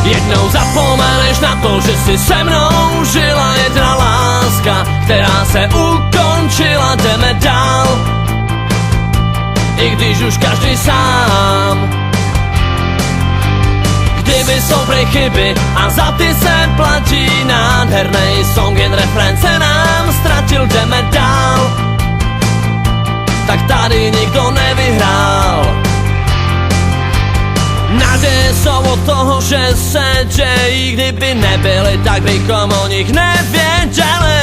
Jednou zapomeneš na to, že si se mnou žila jedna láska, která se ukončila, jdeme dál, i když už každý sám. Kdyby jsou prej chyby a za ty se platí, nádherný song, jen refrén se nám ztratil, jdeme dál, tak tady nikdo nevyhrál. Naděje jsou od toho, že se dějí, kdyby nebyly, tak bychom o nich nevěděli.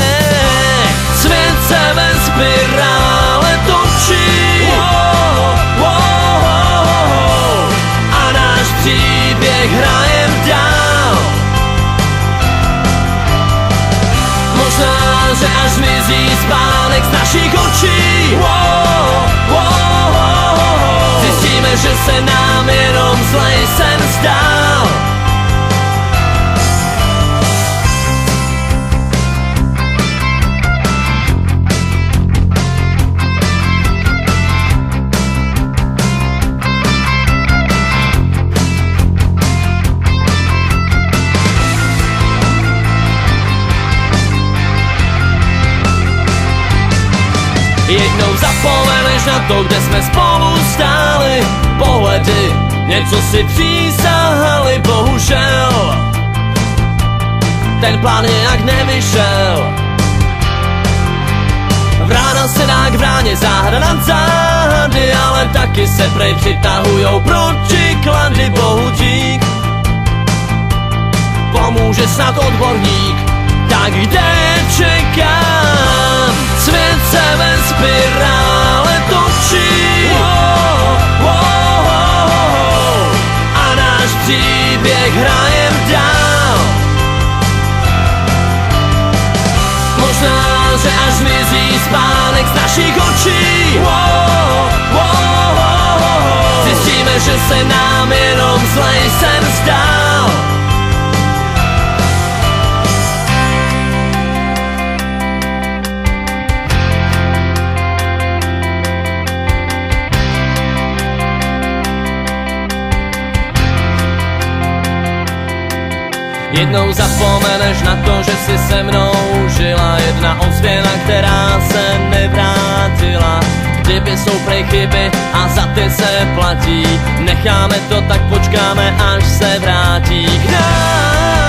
Svět se ve spirále točí, a náš příběh hrajem dál. Možná, že až zmizí spánek z našich očí, zjistíme, že se nám jenom zlej sen zdál. Jednou zapomeneš na to, kde jsme spolu stáli, pohledy, něco si přísahali, bohužel ten plán nějak nevyšel. Vrána se dá k bráně, záhra nad záhady, ale taky se prej přitahujou protiklady, bohu dík, pomůže snad odborník, tak kde čekám? Svět se ve spirále točí, a náš příběh hrajem dál. Možná, že až zmizí spánek z našich očí, zjistíme, že se nám jenom zlej sen zdál. Jednou zapomeneš na to, že si se mnou žila jedna ozvěna, která se nevrátila. Kdyby jsou prej chyby a za ty se platí, necháme to, tak počkáme, až se vrátí k nám.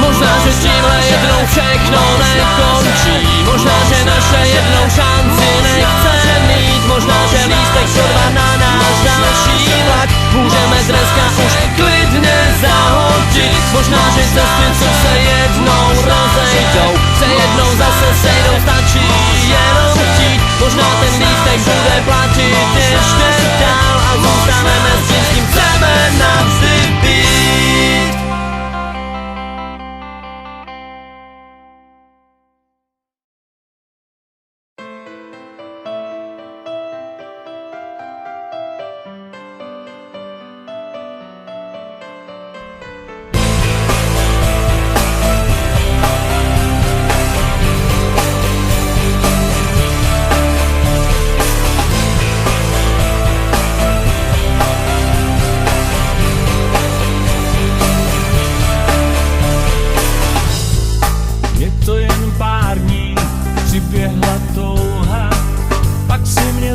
Možná, že s tímhle jednou všechno nekončí, možná, že naše jednou šanci nechce mít, možná, že lístek přorvá na náš další vlak můžeme dneska už klidně zahodit. Možná, že cesty, co se jednou rozejdou, se jednou zase sejdou, stačí jenom chtít. Možná ten lístek bude platit ještě dál a zůstaneme s tím, s kým chceme navždy být.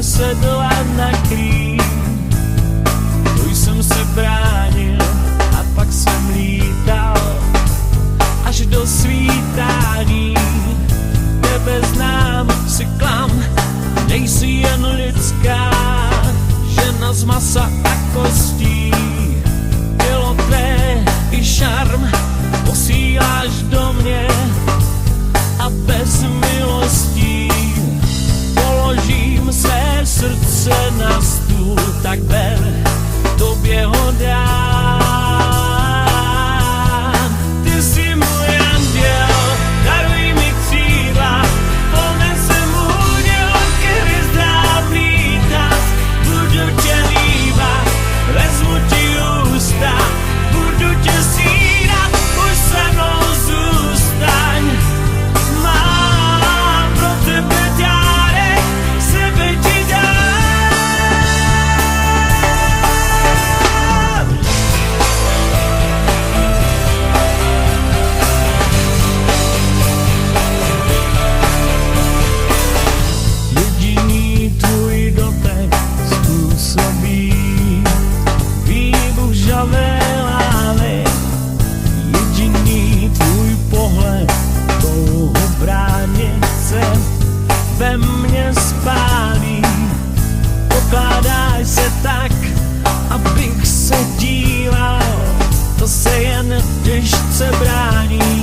Sedla na krým, to jsem se bránil a pak jsem lítal až do svítání. Tebe znám, si klam, nejsi jen lidská, žena z masa a kostí. Tělo tvé i šarm posíláš do mě a bez milostí položím své srdce na stůl, tak ber, tobě ho dám. Ty jsi můj anděl, daruj mi křídla, ponesem úděl ke hvězdám lítat. Budu tě líbat, vezmu ti ústa, budu tě snídat, už se mnou zůstaň. Mám pro tebe dárek, sebe ti dám. spálí. Pokládáš se tak, abych se díval, to se jen těžce brání.